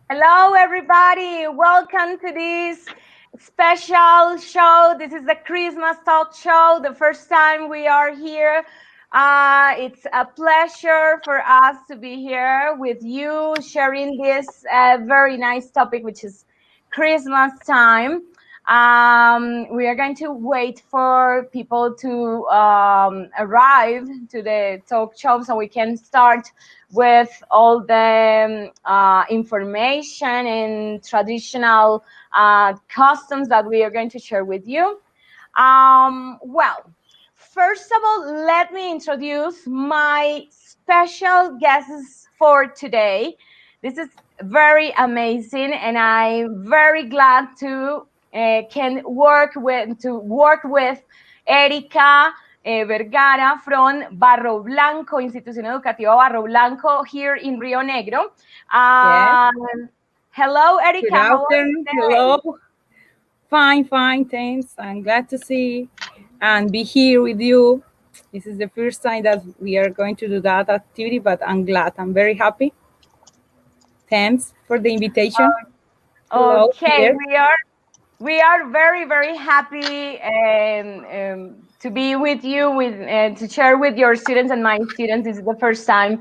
Hello, everybody. Welcome to this special show. This is the Christmas Talk Show. The first time we are here. It's a pleasure for us to be here with you, sharing this very nice topic, which is Christmas time. We are going to wait for people to arrive to the talk show so we can start with all the information and traditional customs that we are going to share with you. Well, first of all, let me introduce my special guests for today. This is very amazing, and I'm very glad to can work with Erika Vergara from Barro Blanco, Institución Educativa Barro Blanco here in Rio Negro. Yes. Hello, Good Erika. How are you afternoon. today? Hello. Fine, thanks. I'm glad to see and be here with you. This is the first time that we are going to do that activity, but I'm glad. I'm very happy. Thanks for the invitation. Hello, Okay, here. we are very very happy to be with you to share with your students and my students. This is the first time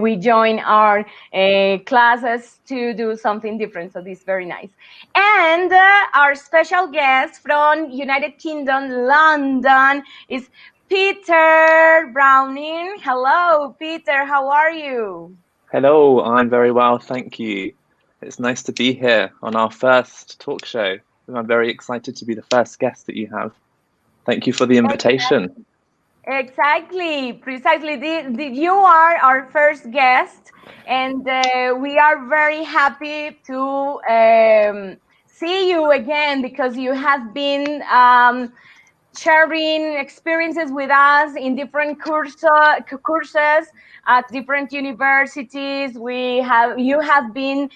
we join our classes to do something different, so this is very nice. And our special guest from United Kingdom, London, is Peter Browning. Hello, Peter, how are you? Hello, I'm very well, thank you. It's nice to be here on our first talk show. And I'm very excited to be the first guest that you have. Thank you for the invitation. Exactly, precisely. You are our first guest, and we are very happy to see you again because you have been sharing experiences with us in different courses at different universities. You have been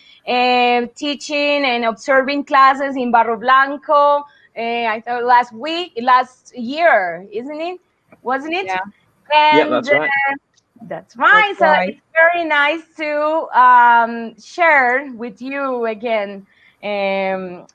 teaching and observing classes in Barro Blanco. I thought last year, isn't it? Wasn't it? Yeah, Yep, And that's right. that's that's right. So right. it's very nice to share with you again and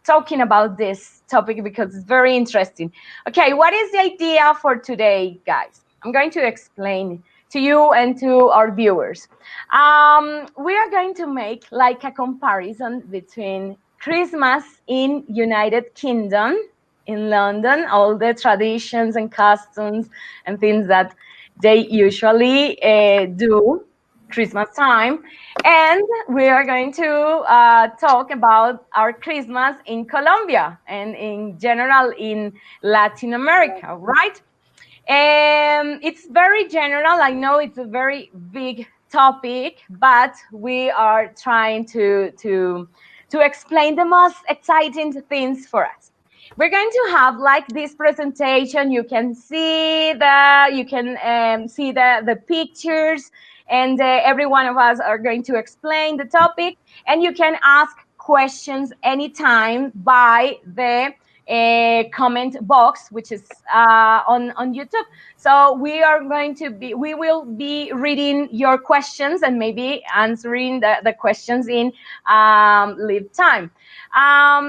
talking about this topic because it's very interesting. Okay, what is the idea for today, guys? I'm going to explain to you and to our viewers. We are going to make like a comparison between Christmas in United Kingdom, in London, all the traditions and customs and things that they usually do Christmas time. And we are going to talk about our Christmas in Colombia and in general in Latin America, right? It's very general. I know it's a very big topic, but we are trying to explain the most exciting things for us. We're going to have like this presentation. You can see the pictures, and every one of us are going to explain the topic, and you can ask questions anytime by the comment box, which is on YouTube. So we will be reading your questions and maybe answering the questions in live time. By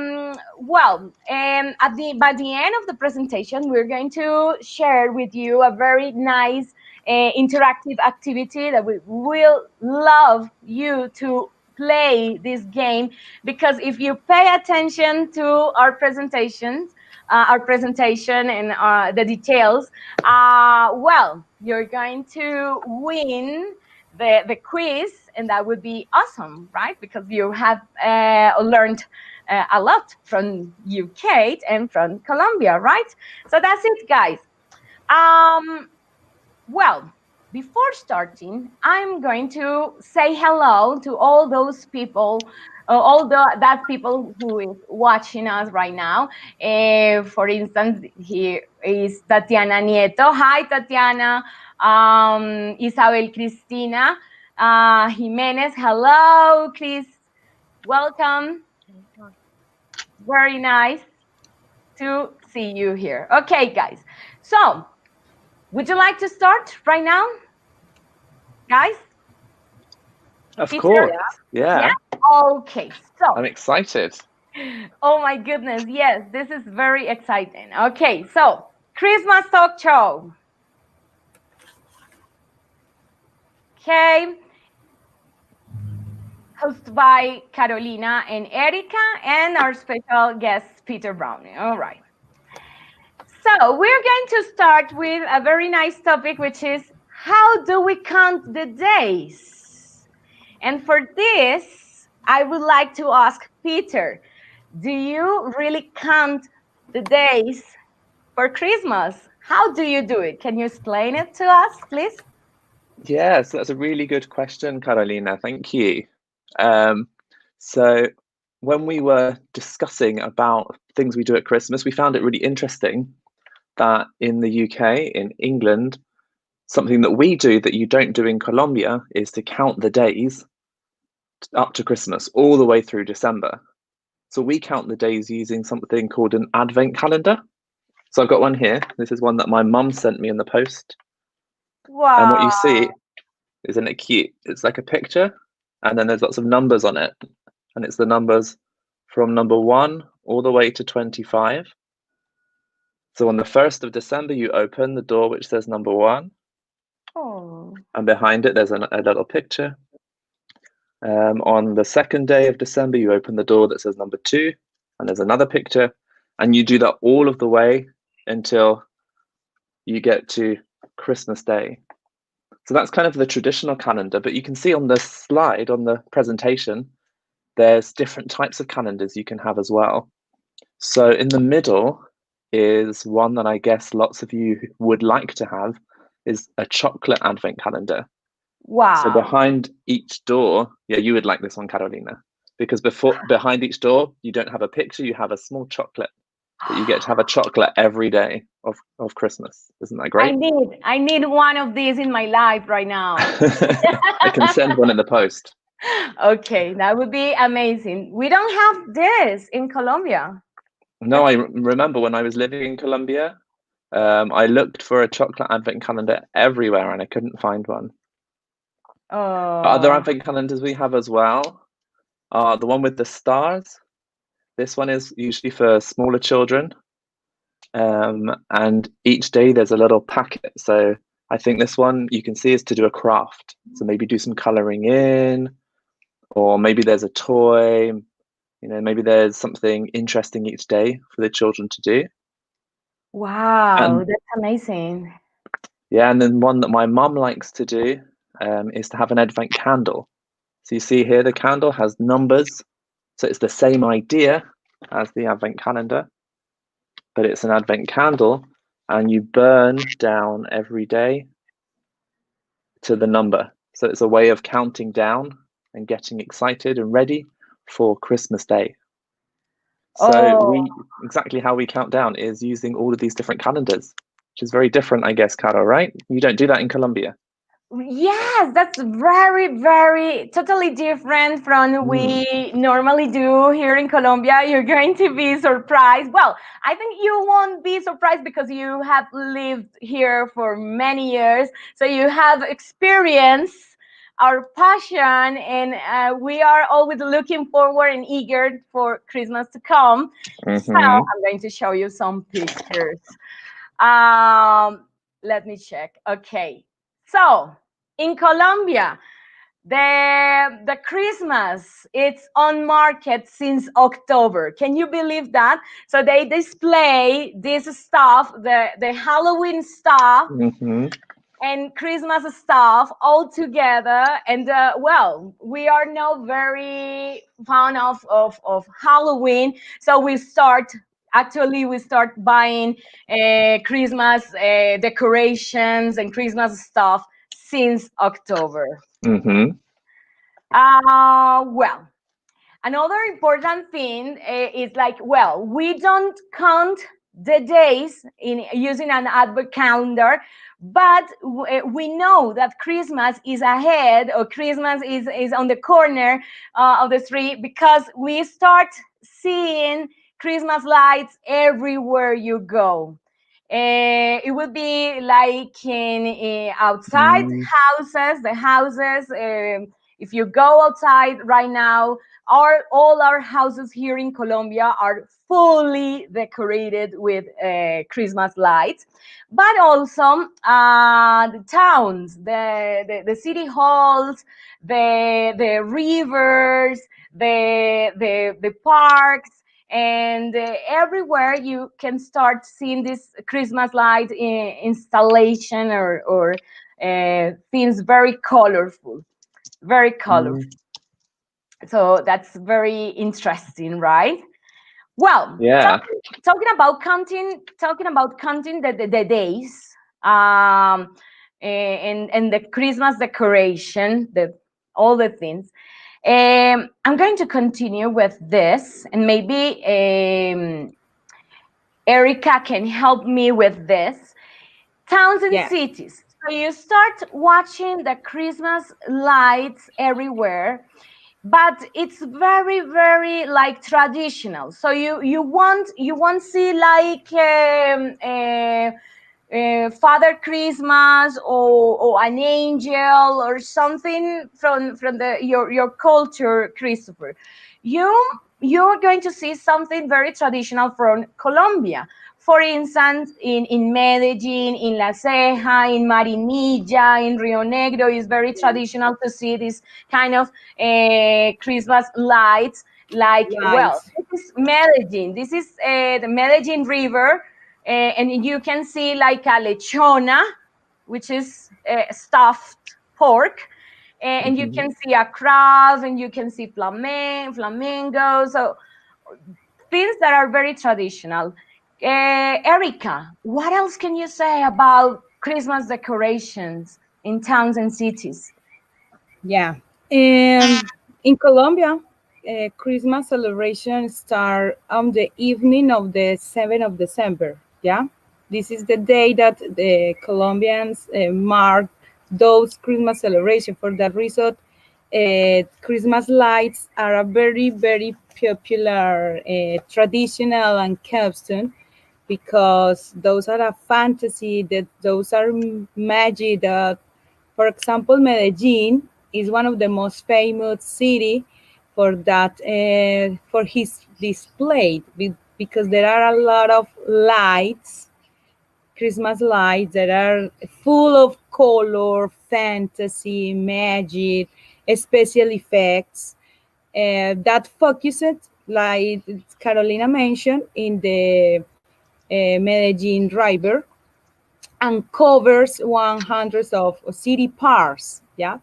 the end of the presentation, we're going to share with you a very nice interactive activity that we will love you to play this game, because if you pay attention to our presentation and the details, you're going to win the quiz, and that would be awesome, right? Because you have learned a lot from UK and from Colombia, right? So that's it, guys. Well, before starting, I'm going to say hello to all those people, that people who is watching us right now. For instance, here is Tatiana Nieto. Hi, Tatiana. Isabel Cristina Jimenez. Hello, Chris. Welcome. Very nice to see you here. Okay, guys. So, would you like to start right now, guys? Of Peter? course. Yeah. Yeah. Okay, so, I'm excited. oh my goodness, yes, this is very exciting. Okay, so Christmas talk show. Okay, hosted by Carolina and Erica, and our special guest, Peter Browning. All right. So we're going to start with a very nice topic, which is how do we count the days? And for this, I would like to ask Peter, do you really count the days for Christmas? How do you do it? Can you explain it to us, please? Yes, that's a really good question, Carolina. Thank you. Um, so when we were discussing about things we do at Christmas, we found it really interesting that in the UK, in England, something that we do that you don't do in Colombia is to count the days up to Christmas, all the way through December. So we count the days using something called an advent calendar. So I've got one here. This is one that my mum sent me in the post. And what you Wow. see, isn't it cute? It's like a picture, and then there's lots of numbers on it. And it's the numbers from number 1 all the way to 25. So on the 1st of December, you open the door which says number 1, Oh. and behind it, there's a little picture. On the second day of December, you open the door that says number 2, and there's another picture. And you do that all of the way until you get to Christmas Day. So that's kind of the traditional calendar, but you can see on the slide, on the presentation, there's different types of calendars you can have as well. So in the middle is one that I guess lots of you would like to have, is a chocolate advent calendar. So Wow. behind each door, yeah, you would like this one, Carolina, because behind each door, you don't have a picture, you have a small chocolate, that you get to have a chocolate every day of Christmas. Isn't that great? I need one of these in my life right now. I can send one in the post. Okay, that would be amazing. We don't have this in Colombia. No, I remember when I was living in Colombia, I looked for a chocolate advent calendar everywhere and I couldn't find one. Other Oh. advent calendars we have as well are the one with the stars. This one is usually for smaller children. And each day there's a little packet. So I think this one you can see is to do a craft. So maybe do some coloring in, or maybe there's a toy, maybe there's something interesting each day for the children to do. Wow, And that's amazing. yeah, and then one that my mum likes to do is to have an advent candle. So you see here, the candle has numbers. So it's the same idea as the advent calendar, but it's an advent candle, and you burn down every day to the number. So it's a way of counting down and getting excited and ready for Christmas Day. So Oh, exactly how we count down is using all of these different calendars, which is very different, I guess, Caro, right? You don't do that in Colombia. yes, that's very, very totally different from we normally do here in Colombia. You're going to be surprised. Well, I think you won't be surprised because you have lived here for many years. So you have experienced our passion, and we are always looking forward and eager for Christmas to come. So I'm going to show you some pictures. Let me check. Okay. So in Colombia, the Christmas it's on market since October. Can you believe that? So they display this stuff, the Halloween stuff and Christmas stuff all together. And well, we are now very fond of Halloween, so we start buying Christmas decorations and Christmas stuff since October. Well, another important thing is like, well, we don't count the days in using an advent calendar, but we know that Christmas is ahead, or Christmas is on the corner of the street, because we start seeing Christmas lights everywhere you go. It would be like in outside houses, the houses. If you go outside right now, all our houses here in Colombia are fully decorated with Christmas lights, but also the towns, the city halls, the rivers, the parks, and everywhere you can start seeing this Christmas light installation or things very colorful, very colorful. Mm. So that's very interesting, right? Well, Yeah. talking about counting the days, and the Christmas decoration, all the things. I'm going to continue with this, and maybe Erica can help me with this. Towns and Yeah. cities. So you start watching the Christmas lights everywhere, but it's very, very like traditional. So you won't see like Father Christmas or an angel or something from your culture, Christopher. You you're going to see something very traditional from Colombia. For instance, in Medellin, in La Ceja, in Marinilla, in Rio Negro, is very traditional to see this kind of Christmas lights. Like, well, Lights. this is Medellin. This is the Medellin River, and you can see like a lechona, which is stuffed pork, and you Hmm. can see a crab, and you can see flamingo. So things that are very traditional. Erica, what else can you say about Christmas decorations in towns and cities? Yeah. In Colombia, Christmas celebration start on the evening of the 7th of December. Yeah. This is the day that the Colombians mark those Christmas celebration. For that reason, Christmas lights are a very, very popular traditional and custom because those are a fantasy, that those are magic that, for example, Medellin is one of the most famous city for that, for his display, because there are a lot of lights, Christmas lights that are full of color, fantasy, magic, special effects that focuses, like Carolina mentioned, in the Medellin River, and covers 100 of city parks. Yeah,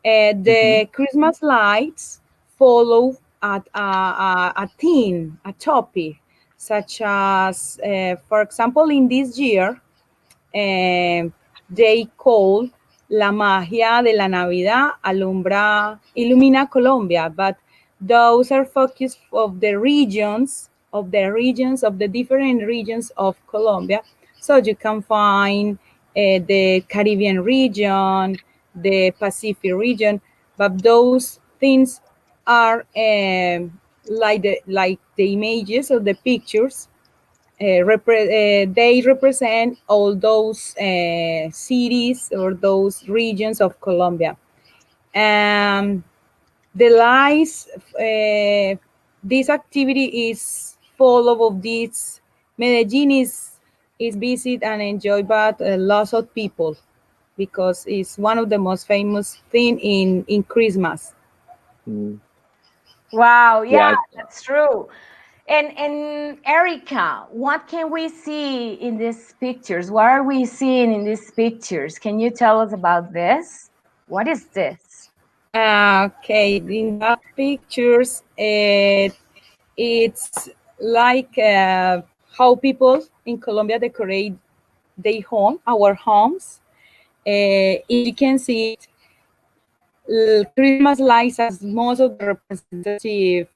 Hmm. the Christmas lights follow a theme, a topic, such as, for example, in this year, they call La magia de la Navidad alumbra, ilumina Colombia, but those are focused of the different regions of Colombia. So you can find the Caribbean region, the Pacific region, but those things are like the images or the pictures, they represent all those cities or those regions of Colombia. And the lights, this activity is full of this. Medellin is visited and enjoyed by lots of people because it's one of the most famous thing in Christmas. Mm. Wow, yeah, Yeah. that's true. And Erica, what can we see in these pictures? What are we seeing in these pictures? Can you tell us about this? What is this? Okay, in that pictures, it's like how people in Colombia decorate our homes. If you can see it, Christmas lights as most of the representative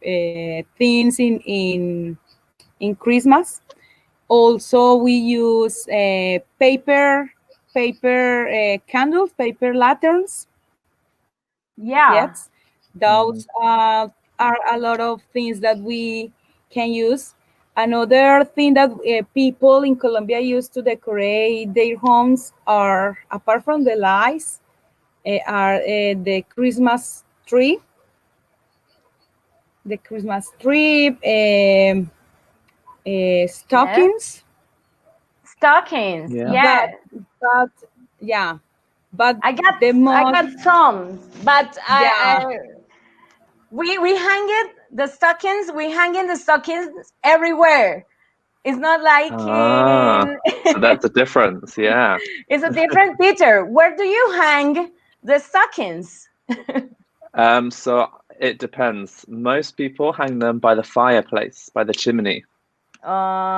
things in Christmas. Also, we use paper candles, paper lanterns. Yeah. Yes, Mm. those are a lot of things that we can use. Another thing that people in Colombia use to decorate their homes are, apart from the lights, are the Christmas tree. The Christmas tree, stockings. Stockings. Yeah. Yeah. But yeah, but I got the I most, got some, but yeah, we hang it the stockings. We hanging the stockings everywhere. It's not like Ah, in. so that's a difference. Yeah. It's a different Peter. Where do you hang the stockings? So it depends. Most people hang them by the fireplace, by the chimney,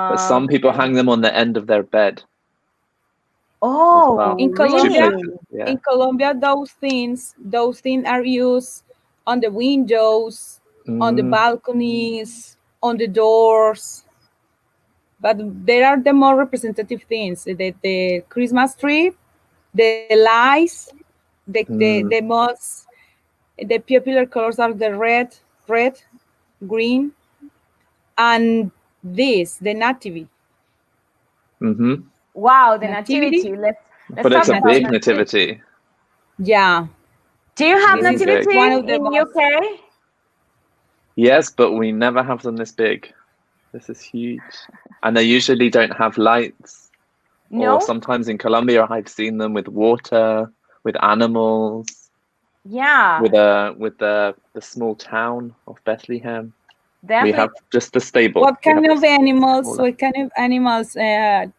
but some people Okay. hang them on the end of their bed as Oh, well. in Two Colombia, really? places. Yeah. those things are used on the windows, on the Mm, balconies, on the doors. But there are the more representative things: the Christmas tree, the lights, the mm, most the popular colors are the red, green, and the nativity. mm-hmm. Wow, the Nativity, nativity. Let's But it's talk a about big nativity. nativity. nativity. Yeah, Do you have this is Really big. nativity one of the in most. UK? Yes, but we never have them this big. This is huge. And they usually don't have lights. Or No? sometimes in Colombia, I've seen them with water, with animals, Yeah, with the small town of Bethlehem. We have definitely. just the stable. What We have kind of animals? smaller. What kind of animals do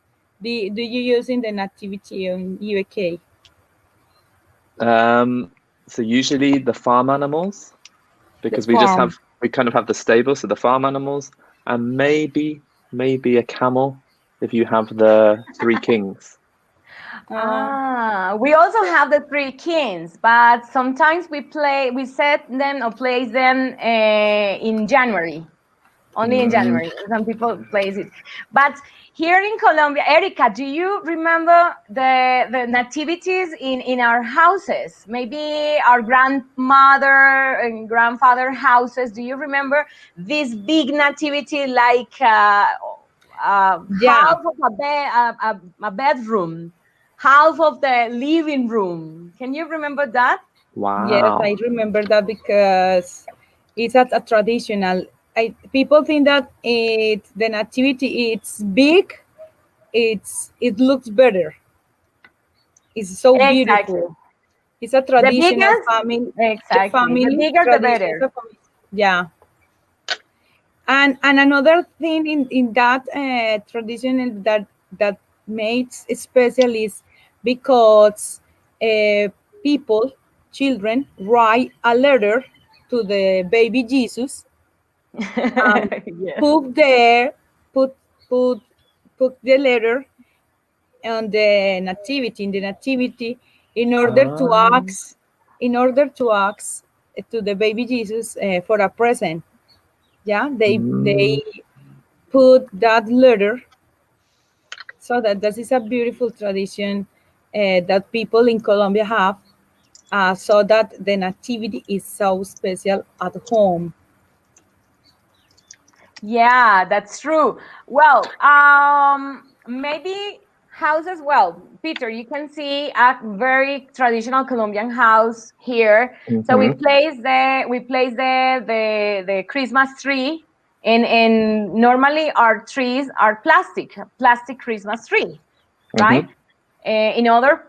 you use in the nativity in UK? So usually the farm animals, The because farm. we kind of have the stable, so the farm animals, and maybe a camel if you have the three kings. Uh, We also have the three kings, but sometimes we set them or place them in January. Only in Mm, January. Some people place it. But here in Colombia, Erica, do you remember the nativities in our houses? Maybe our grandmother and grandfather houses. Do you remember this big nativity like yeah. half of a bedroom, half of the living room? Can you remember that? Yes, I wow. remember that because it's a traditional. People think that the nativity it's big, it looks better. It's so Exactly. beautiful. It's a The traditional biggest, family, exactly. The family bigger, the tradition. It's better. a family. Yeah, and another thing in that tradition that makes it special is because people, children, write a letter to the baby Jesus, um, Yes. put there, put put put the letter on the nativity in the nativity in order to Um, ask in order to ask to the baby Jesus for a present. Yeah, they mm, put that letter, so that this is a beautiful tradition that people in Colombia have, so that the nativity is so special at home. Yeah, that's true. Well, maybe house as well. Peter, you can see a very traditional Colombian house here. So mhm, we place the Christmas tree, and normally our trees are plastic Christmas tree, right? mhm. In other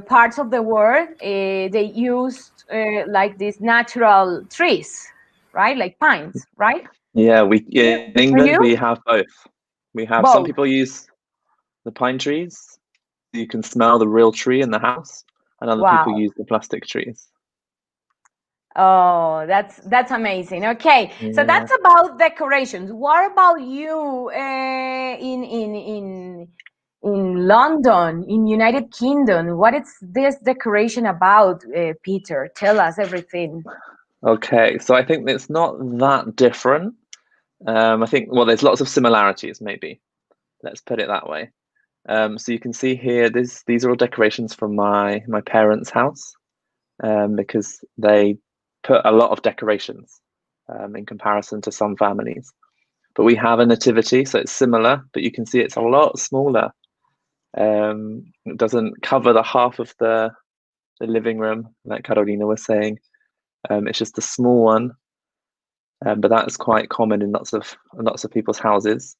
parts of the world, they used like these natural trees, right? Like pines, right? Yeah, in For England we you? have both. We have some Both. people use the pine trees. You can smell the real tree in the house, and other people Wow. use the plastic trees. Oh, that's amazing. Okay, so Yeah. that's about decorations. What about you in London, in United Kingdom? What is this decoration about, Peter? Tell us everything. Okay, so I think it's not that different. I think, well, there's lots of similarities, maybe. Let's put it that way. So you can see here, these are all decorations from my parents' house, because they put a lot of decorations in comparison to some families. But we have a nativity, so it's similar, but you can see it's a lot smaller. It doesn't cover the half of the living room, like Carolina was saying. It's just a small one, but that is quite common in lots of people's houses.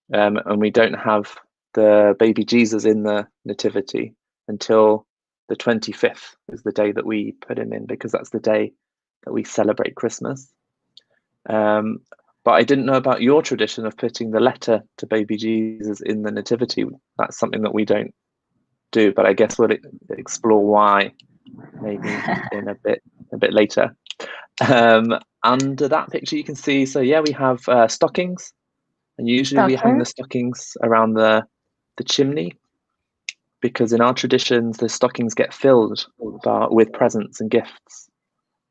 And we don't have the baby Jesus in the nativity until the 25th is the day that we put him in, because that's the day that we celebrate Christmas. But I didn't know about your tradition of putting the letter to baby Jesus in the nativity. That's something that we don't do, but I guess we'll explore why maybe in a bit later. Under that picture you can see, so yeah, we have stockings, and usually we hang the stockings around the chimney, because in our traditions the stockings get filled with presents and gifts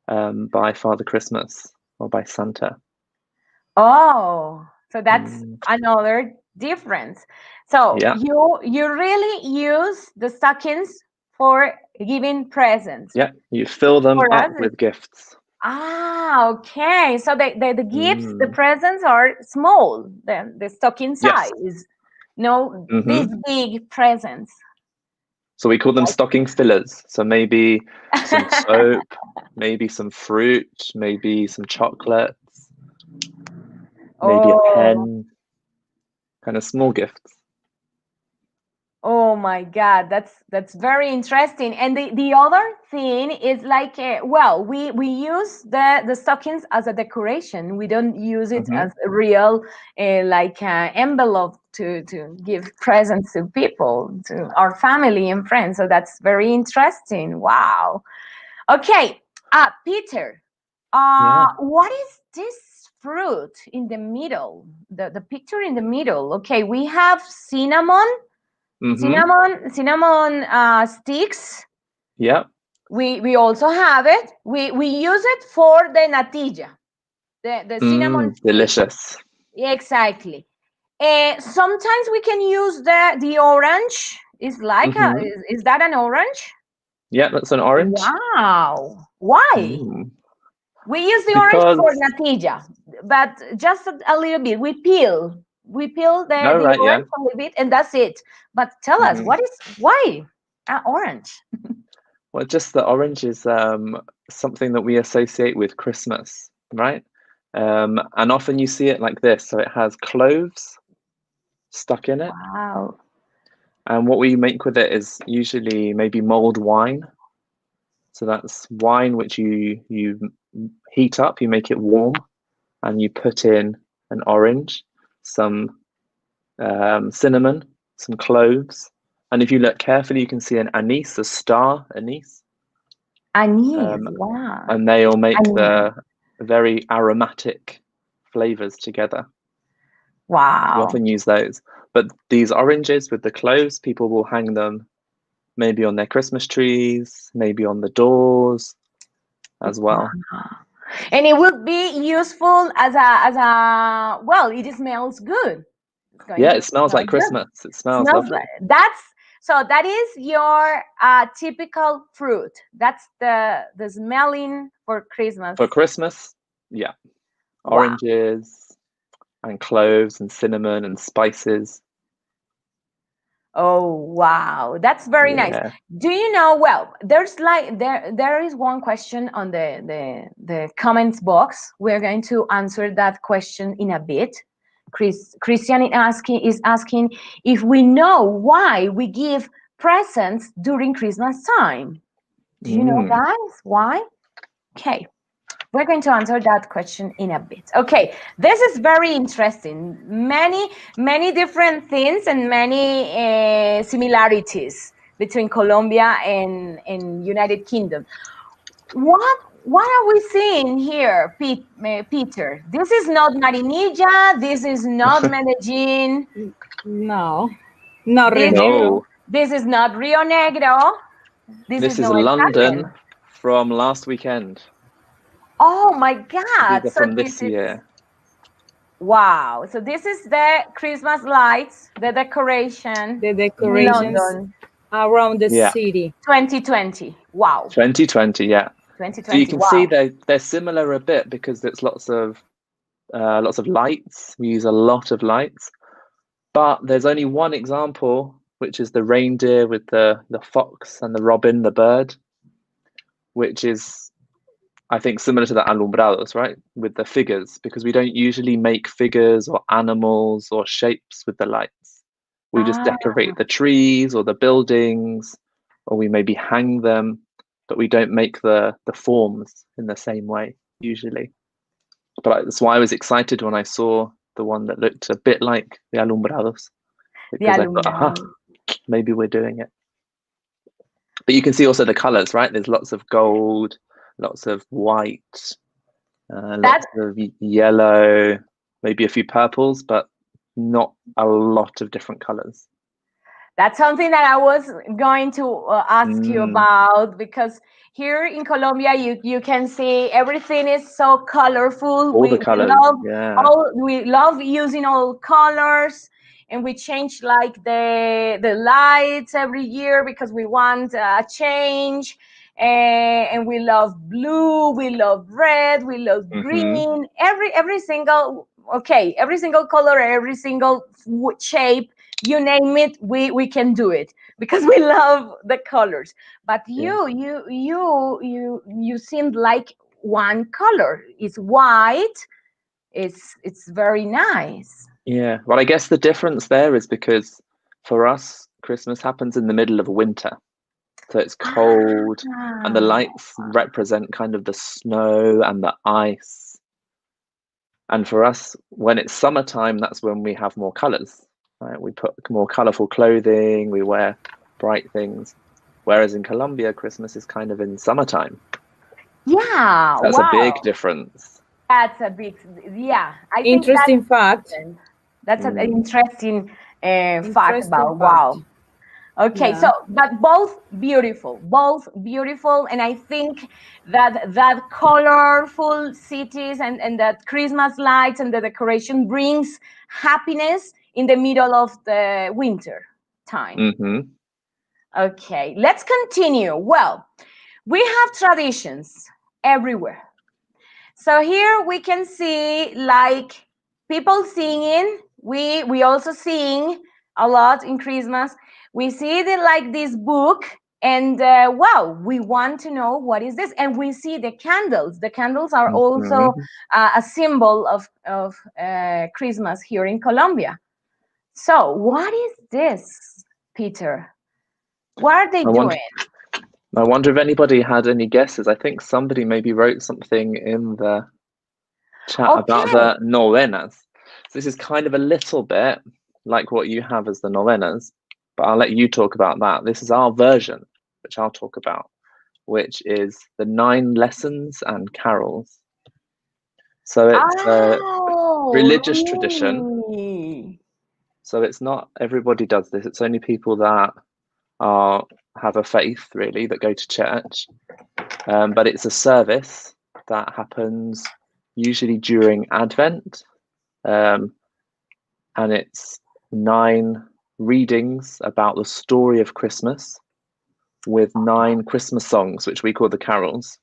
by Father Christmas or by Santa. Oh, so that's another difference. So Yeah. you really use the stockings for giving presents. Yeah, you fill them For up us, with gifts. Ah, okay. So the gifts, the presents are small, the stocking size. Yes. No, these big presents. So we call them stocking fillers. So maybe some soap, maybe some fruit, maybe some chocolates, maybe a pen, kind of small gifts. Oh my God, that's very interesting. And the other thing is like, well, we use the stockings as a decoration. We don't use it as a real envelope to give presents to people, to our family and friends. So that's very interesting. Wow. Okay, Peter, what is this fruit in the middle? The picture in the middle. Okay, we have cinnamon. Cinnamon sticks. Yeah. We also have it. We use it for the natilla, the cinnamon. Delicious. Exactly. Sometimes we can use the orange. Is like is that an orange? Yeah, that's an orange. Wow. Why? We use the orange for natilla, but just a little bit. We peel the orange a little bit, and that's it. But tell us, why orange? Well, just the orange is something that we associate with Christmas, right? And often you see it like this. So it has cloves stuck in it. Wow. And what we make with it is usually maybe mulled wine. So that's wine which you heat up, you make it warm, and you put in an orange, some cinnamon, some cloves, and if you look carefully, you can see an anise, a star anise. Anise, wow. And they all make the very aromatic flavors together. Wow. We often use those. But these oranges with the cloves, people will hang them maybe on their Christmas trees, maybe on the doors as well. Wow. And it would be useful as a well, it smells good. Yeah, it smells like Christmas. It smells lovely. That is your typical fruit. That's the smelling for Christmas. For Christmas, yeah. Oranges and cloves and cinnamon and spices. Oh wow, that's very nice. Do you know? Well, there's there is one question on the comments box. We're going to answer that question in a bit. Christian is asking if we know why we give presents during Christmas time. Do you know, guys, why? Okay. We're going to answer that question in a bit. Okay, this is very interesting. Many different things and many similarities between Colombia and United Kingdom. What are we seeing here, Peter? This is not Marinilla. This is not Medellin. No, not Rio Negro. This is not Rio Negro. This is London from last weekend. Oh my God! These are from this year. Wow! So this is the Christmas lights, the decoration. The decorations around the city. 2020. Wow. 2020, yeah. 2020. So you can see they're similar a bit because there's lots of lights. We use a lot of lights, but there's only one example, which is the reindeer with the fox and the robin, the bird, which is, I think similar to the alumbrados, right? With the figures, because we don't usually make figures or animals or shapes with the lights. We just decorate the trees or the buildings, or we maybe hang them, but we don't make the forms in the same way usually. But that's why I was excited when I saw the one that looked a bit like the alumbrados, The because I thought, aha, alumbrado. maybe we're doing it. But you can see also the colors, right? There's lots of gold, lots of white, lots of yellow, maybe a few purples, but not a lot of different colors. That's something that I was going to ask you about, because here in Colombia, you can see everything is so colorful. All the colors, we love using all colors, and we change like the lights every year because we want a change. And we love blue, we love red, we love green. Every single color, every single shape, you name it, we can do it because we love the colors. But you seemed like one color. It's white. It's very nice. Yeah. Well, I guess the difference there is because for us, Christmas happens in the middle of winter. So it's cold, and the lights represent kind of the snow and the ice. And for us, when it's summertime, that's when we have more colors. Right? We put more colorful clothing, we wear bright things. Whereas in Colombia, Christmas is kind of in summertime. Yeah, That's a big difference. That's a big, yeah. Interesting fact. That's an interesting fact about wow. Okay, Yeah. so but both beautiful, and I think that colorful cities and that Christmas lights and the decoration brings happiness in the middle of the winter time. Okay, let's continue. Well, we have traditions everywhere. So here we can see like people singing. We also sing a lot in Christmas. We see like this book, and wow, we want to know what is this. And we see the candles. The candles are also a symbol of Christmas here in Colombia. So what is this, Peter? What are they doing? I wonder if anybody had any guesses. I think somebody maybe wrote something in the chat about the novenas. So this is kind of a little bit like what you have as the novenas, but I'll let you talk about that. This is our version, which I'll talk about, which is the 9 lessons and carols. So it's a religious tradition. So it's not everybody does this. It's only people that have a faith, really, that go to church. But it's a service that happens usually during Advent. And it's 9 readings about the story of Christmas with 9 Christmas songs, which we call the carols.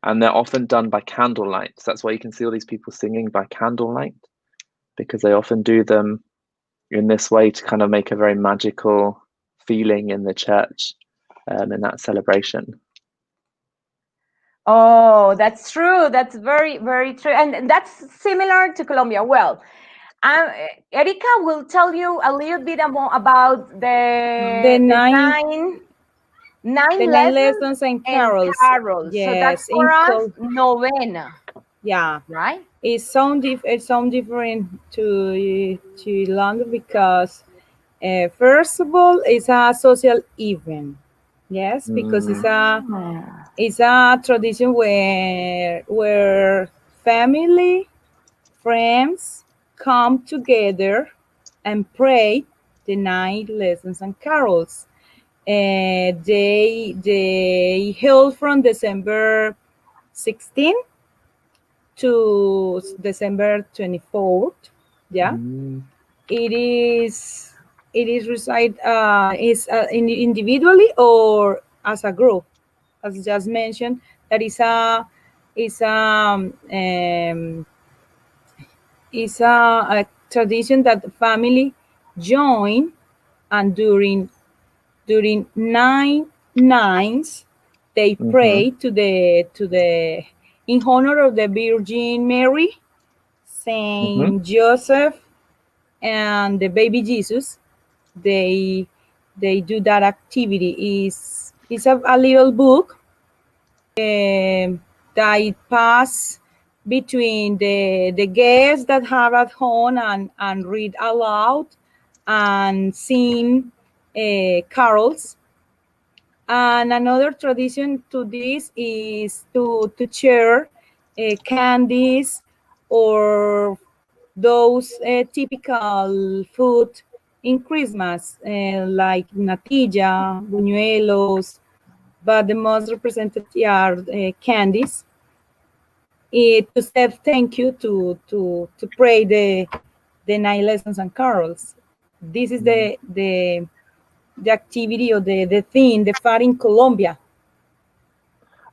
And they're often done by candlelight. So that's why you can see all these people singing by candlelight, because they often do them in this way to kind of make a very magical feeling in the church in that celebration. Oh, that's true. That's very, very true. And that's similar to Colombia. Well, Erika will tell you a little bit more about the 9 lessons and carols. Yes, so that's for us novena. Yeah, right. It sounds different to London because first of all, it's a social event. Yes, because it's a tradition where family, friends come together and pray the 9 lessons and carols. They held from December 16th to December 24th. Yeah, it is recite individually or as a group, as just mentioned. That is a tradition that the family join, and during 9 nines they pray to the in honor of the Virgin Mary, Mm-hmm. Saint Joseph, and the baby Jesus. They do that activity. Is a little book that it pass between the guests that have at home and read aloud and sing carols. And another tradition to this is to share candies or those typical food in Christmas, like natilla, buñuelos, but the most represented are candies. To say thank you to pray the nine lessons and carols. This is the activity or the thing, the far in Colombia.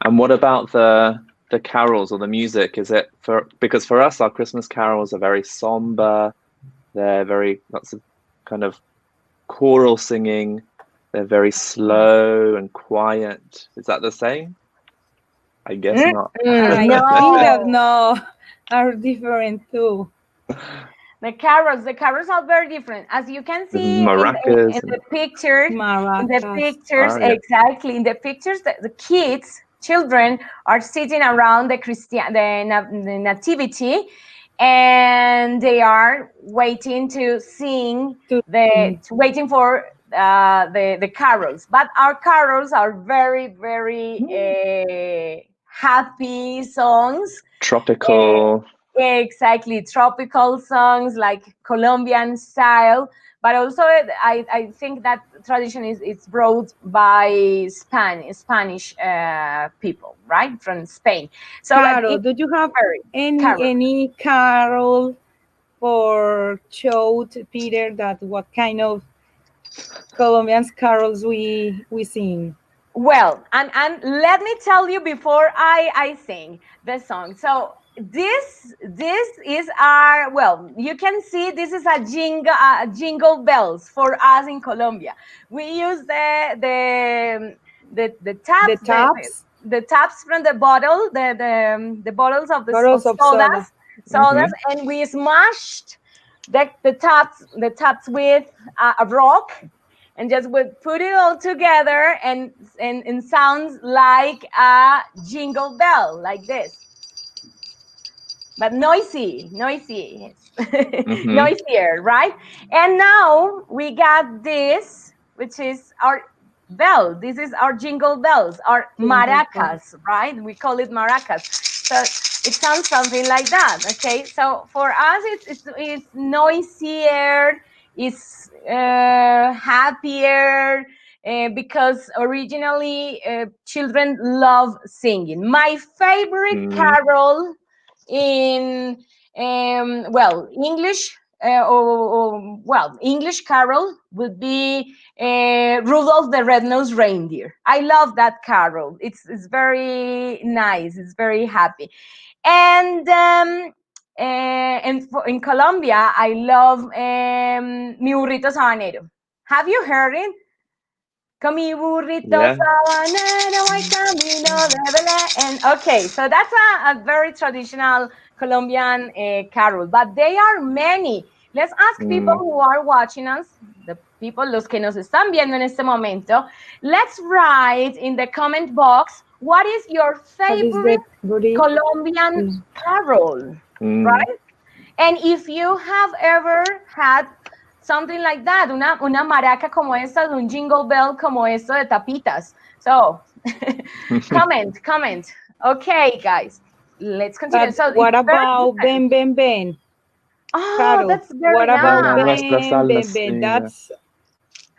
And what about the carols or the music? Is it because for us our Christmas carols are very somber. They're very lots of kind of choral singing. They're very slow and quiet. Is that the same? I guess not. I think that no, are different too. The carols are very different, as you can With see maracas in the pictures. Maracas. Oh, yeah. Exactly in the pictures, the kids, children are sitting around the nativity, and they are waiting to sing waiting for the carols. But our carols are very happy songs. Tropical. Exactly, tropical songs like Colombian style, but also I think that tradition is brought by Spanish people, right, from Spain. So, Carol, do you have any carol for showed Peter that what kind of Colombian carols we sing? Well, and let me tell you before I sing the song. So this is our, well, you can see this is a jingle bells for us in Colombia. We use the taps, the taps from the bottle, the bottles of sodas, Mm-hmm. and we smashed the taps with a rock, and just would put it all together, and sounds like a jingle bell, like this, but noisy, Mm-hmm. noisier, right? And now we got this, which is our bell. This is our jingle bells, our maracas, right? We call it maracas. So it sounds something like that. Okay, so for us it's noisier, it's happier, because originally children love singing. My favorite carol in English, English carol would be Rudolph the Red-Nosed Reindeer. I love that carol. It's very nice. It's very happy. And in Colombia, I love Mi Burrito Sabanero. Have you heard it? Con mi burrito sabanero voy camino de Belén. And okay, so that's a very traditional Colombian carol, but there are many. Let's ask people who are watching us, the people, los que nos están viendo en este momento. Let's write in the comment box, what is your favorite Colombian carol, right? And if you have ever had something like that, una maraca como esta, un jingle bell como esto de tapitas. So, comment. Okay, guys, let's continue. But so what about Ben Ben Ben? Oh, Carol, that's very what about nice. Ben Ben Ben? That's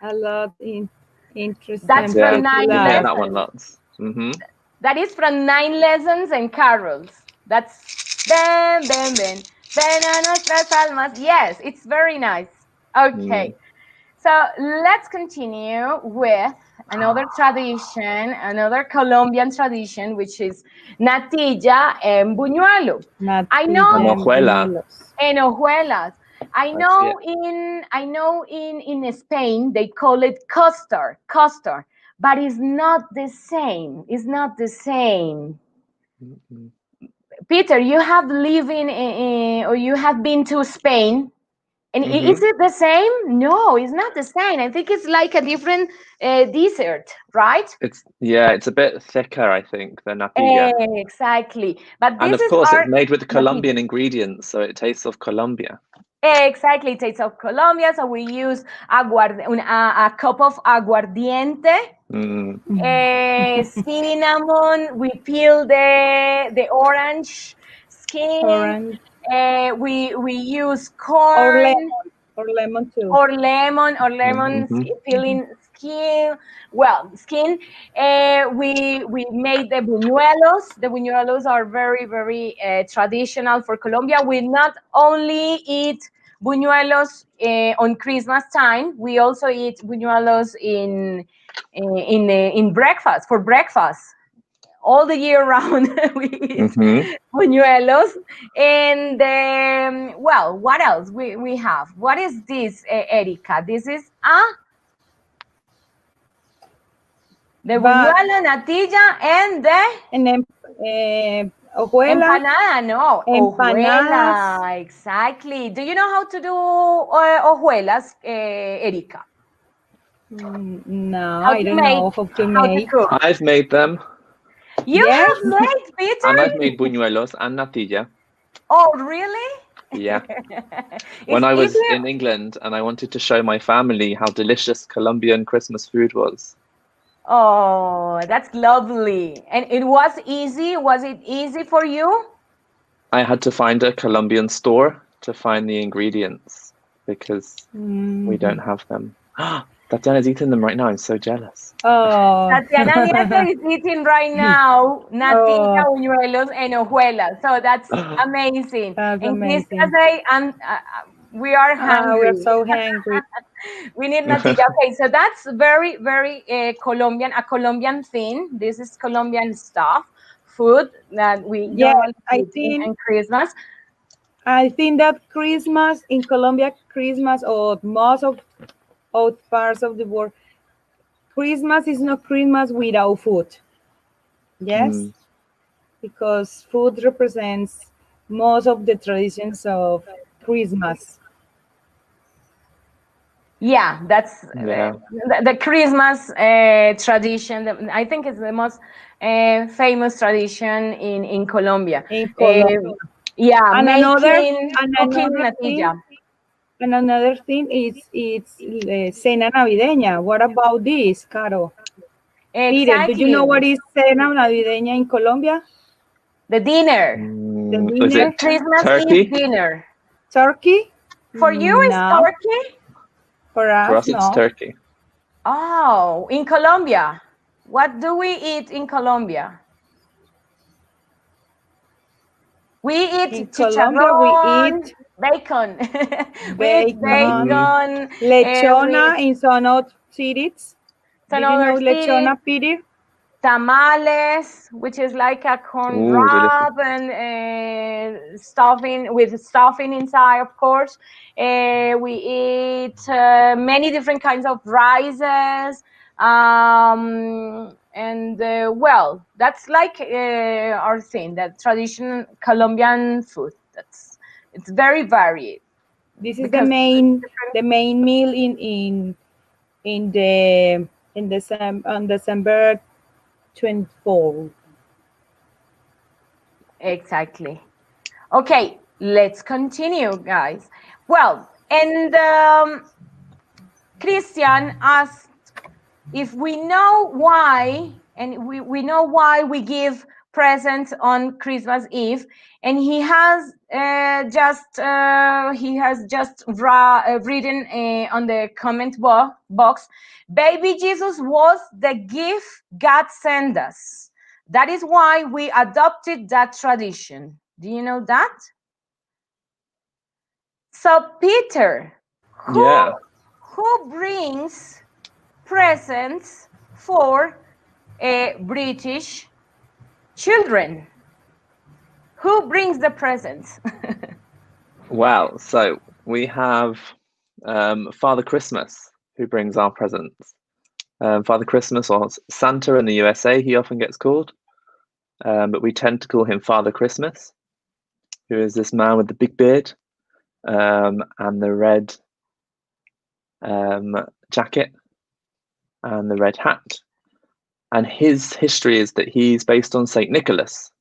a lot interesting. That's from 9 lessons. That one lots. Mm-hmm. That is from 9 lessons and carols. That's Ben Ben Ben. Ven a nuestras almas. Yes, it's very nice. Okay. So let's continue with another tradition, another Colombian tradition, which is natilla and buñuelo. I know and hojuelas. I know in Spain they call it custard, but it's not the same. It's not the same. Peter, you have lived or you have been to Spain, and is it the same? No, it's not the same. I think it's like a different dessert, right? It's a bit thicker, I think, than natilla. Exactly. But And this of is course, our it's made with natilla. Colombian ingredients, so it tastes of Colombia. Exactly, it tastes of Colombia. So we use a cup of aguardiente, Mm. cinnamon. We peel the orange skin. Orange We use or corn lemon, or lemon too. or lemon Mm-hmm. peeling skin. Well, skin. We made the buñuelos. The buñuelos are very traditional for Colombia. We not only eat buñuelos on Christmas time. We also eat buñuelos in breakfast for breakfast all the year round. We eat Mm-hmm. buñuelos. And well, what else we have? What is this, Erika? This is the But buñuelo, natilla, and the and then hojuela, empanada. No, empanadas. hojuela. Exactly. Do you know how to do hojuelas, Erika? No, How I to don't make? know how to How to make. cook? I've made them, You Yes. have made, and I've Peter? made buñuelos and natilla. Oh, really? Yeah. It's When I was easier. in England and I wanted to show my family how delicious Colombian Christmas food was. Oh, that's lovely. And it was easy. Was it easy for you? I had to find a Colombian store to find the ingredients because we don't have them. Tatiana's eating them right now. I'm so jealous. Oh. Tatiana Nieto is eating right now natilla, Oh, buñuelos, and hojuelas. So that's amazing. that's And Krista amazing. say, we are We're hungry. so hungry. We need natilla. Okay, so that's very Colombian, a Colombian thing. This is Colombian stuff, food that we Yes, normally I eat think in Christmas. I think that Christmas in Colombia, Christmas or most of parts of the world, Christmas is not Christmas without food. Yes, Mm, because food represents most of the traditions of Christmas. Yeah, that's yeah. the Christmas tradition. I think it's the most famous tradition in Colombia. In Colombia. Yeah, And another and cooking another thing natilla. and another thing is it's cena navideña. What about this, Caro? Peter, do you Exactly, know what is cena navideña in Colombia? the dinner, The Is the dinner, it Christmas Eve turkey? dinner. turkey? For you, is No, turkey? for For us, us, it's no. turkey. Oh, in Colombia, what do we eat in Colombia? We In eat Colombia, we chicharrón, eat bacon. We eat bacon, bacon with lechona in some other cities. some Did you other know cities, lechona, Peter? tamales, which is like a corn Ooh, delicious. wrap and stuffing with stuffing inside, of course. We eat many different kinds of rices. And well, that's like our thing, that traditional Colombian food. It's very varied This is because the main meal in the in December on December 24th. exactly. Okay, let's continue, guys. Well, and Christian asked if we know why, and we know why we give presents on Christmas Eve, and he has just written on the comment box, baby Jesus was the gift God sent us. That is why we adopted that tradition. Do you know that? So Peter, Yeah. who brings presents for British children? Who brings the presents? Well, so we have Father Christmas who brings our presents. Father Christmas, or Santa in the USA, he often gets called. but we tend to call him Father Christmas, who is this man with the big beard and the red jacket and the red hat. And his history is that he's based on Saint Nicholas,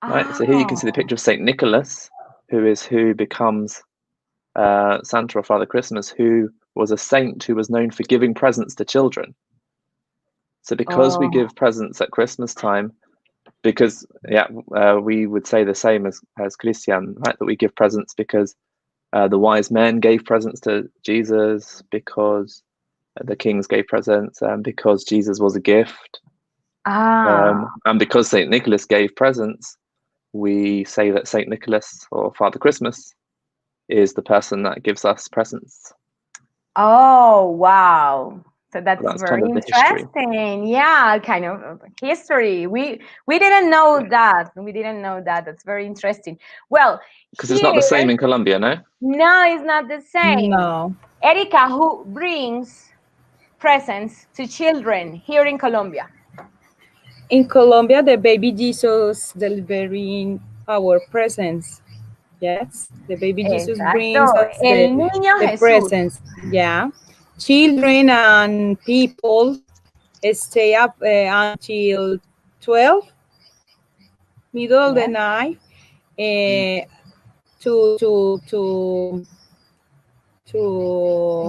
right? So here you can see the picture of Saint Nicholas, who becomes Santa or Father Christmas, who was a saint who was known for giving presents to children. So because we give presents at Christmas time, because we would say the same as Christian, right? That we give presents because the wise men gave presents to Jesus, because the kings gave presents, and because Jesus was a gift, and because Saint Nicholas gave presents, we say that Saint Nicholas or Father Christmas is the person that gives us presents. Oh, wow. So that's very kind of interesting. Yeah, kind of history. We didn't know that. We didn't know that. That's very interesting. Well, because it's not the same in Colombia, no? No, it's not the same. No. Erika, who brings presents to children here in Colombia? In Colombia, the baby Jesus delivering our presents. Yes, the baby Jesus brings us El niño the Jesús. presents. Yeah, children and people stay up until 12, middle of the night, to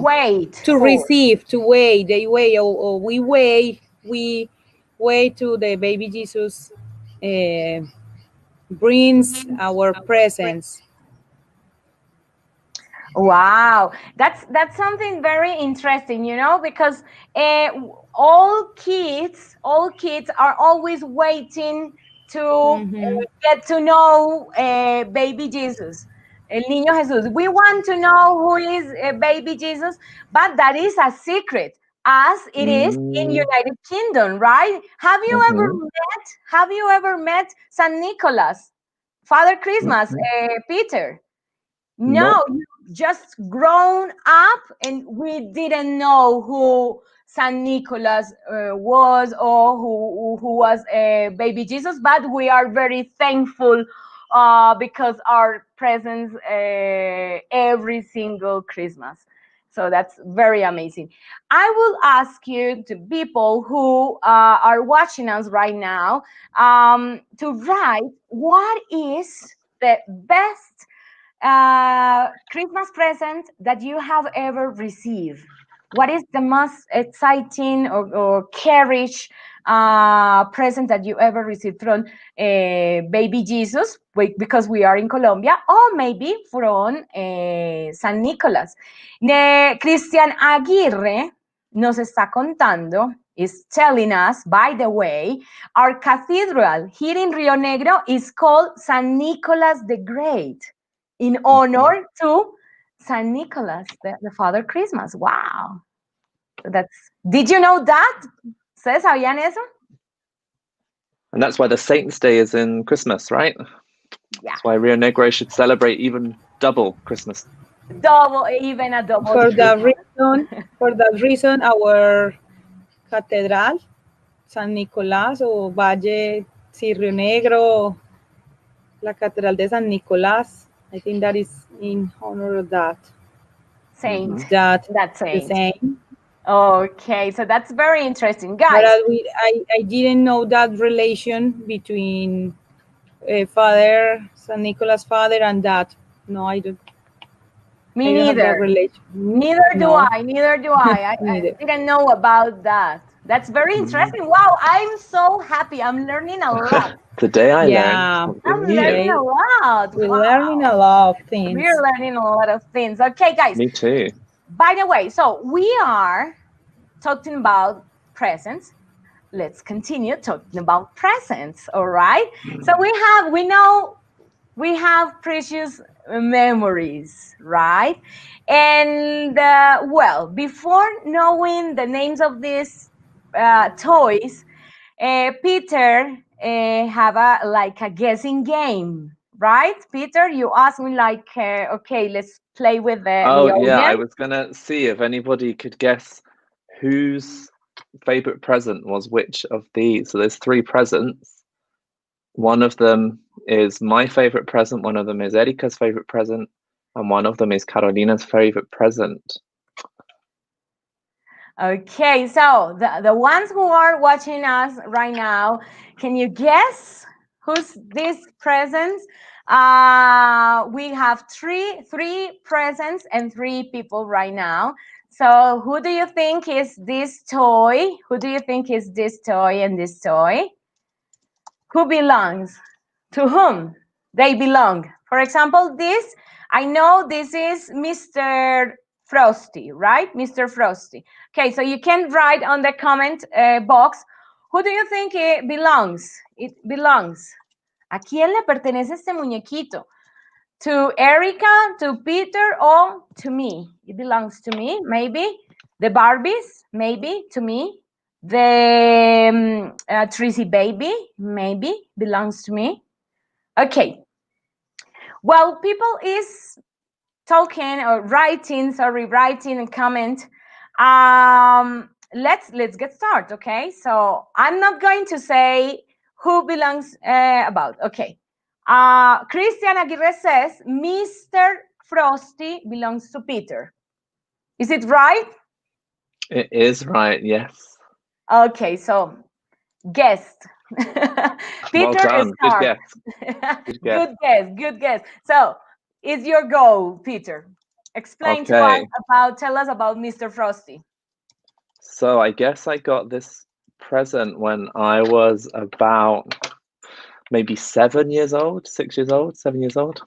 wait, to receive, to wait. They wait, or we wait. We wait to the baby Jesus brings our presents. Wow, that's something very interesting, you know, because all kids are always waiting to get to know baby Jesus, El Niño Jesús. We want to know who is baby Jesus, but that is a secret, as it is in United Kingdom, right? Have you ever met San Nicholas, Father Christmas, Peter? No, you just grown up and we didn't know who San Nicholas was, or who was baby Jesus, but we are very thankful because our presence every single Christmas. So that's very amazing. I will ask you, to people who are watching us right now, to write what is the best Christmas present that you have ever received. What is the most exciting or cherished present that you ever received from baby Jesus, because we are in Colombia, or maybe from San Nicolás? Cristian Aguirre nos está contando, is telling us, by the way, our cathedral here in Rio Negro is called San Nicolás the Great, in honor to San Nicholas, the Father Christmas. Wow. Did you know that? ¿Ustedes sabían eso? And that's why the Saints' Day is in Christmas, right? Yeah. That's why Rio Negro should celebrate even double Christmas. Even a double. For that reason, our cathedral, San Nicolás o Valle, Rio Negro, la Catedral de San Nicolás, I think that is in honor of that saint. That saint. The same. Okay, so that's very interesting, guys. But I didn't know that relation between Father, San Nicholas' father, and that. No, I don't. Me neither. Neither do I. I didn't know about that. That's very interesting. Wow, I'm so happy. I'm learning a lot. Today I learned. I'm learning a lot. We're learning a lot of things. We're learning a lot of things. Okay, guys. Me too. By the way, so we are talking about presents. Let's continue talking about presents. All right. So we have precious memories, right? And well, before knowing the names of these toys, Peter have a guessing game, right? Peter, you asked me okay, let's play with the audience. I was gonna see if anybody could guess whose favorite present was which of these. So there's 3 presents, One of them is my favorite present, one of them is Erika's favorite present, and one of them is Carolina's favorite present. Okay, so the ones who are watching us right now, can you guess who's these presents? We have three presents and 3 people right now. So who do you think is this toy? Who do you think is this toy and this toy? Who belongs? To whom they belong? For example, this, I know this is Mr. Frosty, right? Mr. Frosty. Okay, so you can write on the comment box, who do you think it belongs? It belongs. ¿A quién le pertenece este muñequito? To Erica, to Peter, or to me? It belongs to me, maybe. The Barbies, maybe, to me. The Tracy baby, maybe, belongs to me. Okay. Well, people is talking or writing a comment. Let's get started, okay? So I'm not going to say who belongs about. Okay. Christian Aguirre says Mr. Frosty belongs to Peter. Is it right? It is right, yes. Okay, so guessed. Well Peter is done. Good hard. guess. Good guess. Good guess. So it's your go, Peter. Explain to us tell us about Mr. Frosty. So I guess I got this present when I was about maybe 7 years old, 6 years old, 7 years old,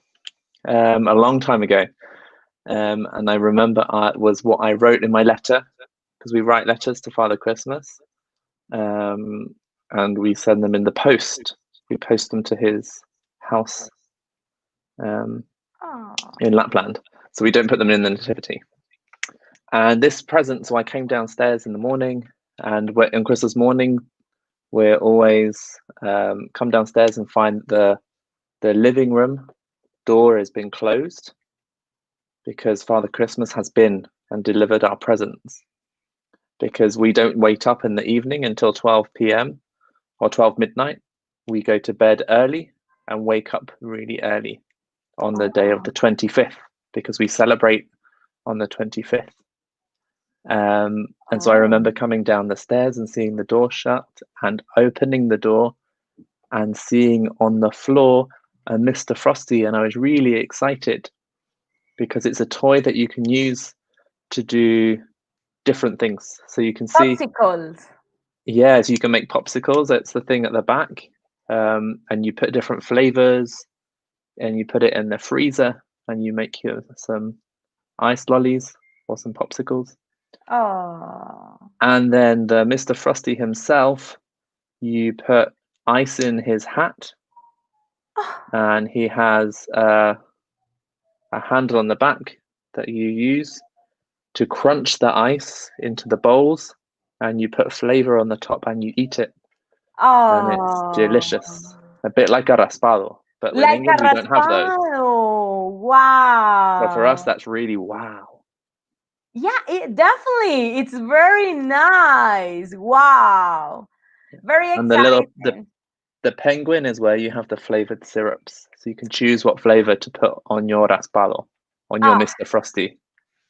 a long time ago. And I remember it was what I wrote in my letter, because we write letters to Father Christmas, and we send them in the post. We post them to his house in Lapland, so we don't put them in the nativity. And this present, so I came downstairs in the morning, and on Christmas morning, we're always come downstairs and find the living room door has been closed because Father Christmas has been and delivered our presents. Because we don't wait up in the evening until 12 p.m. or 12 midnight. We go to bed early and wake up really early on the day of the 25th, because we celebrate on the 25th. And so I remember coming down the stairs and seeing the door shut and opening the door and seeing on the floor a Mr. Frosty, and I was really excited because it's a toy that you can use to do different things. So you can see popsicles. Yes, you can make popsicles. That's the thing at the back, and you put different flavors, and you put it in the freezer, and you make some ice lollies or some popsicles. Oh. And then the Mr. Frosty himself, you put ice in his hat, and he has a handle on the back that you use to crunch the ice into the bowls, and you put flavor on the top and you eat it. And it's delicious. A bit like a raspado, but in England we don't have those. Wow. So for us, that's really wow. Yeah, definitely. It's very nice. Wow. Very exciting. And the penguin is where you have the flavored syrups. So you can choose what flavor to put on your raspado, on your Mr. Frosty.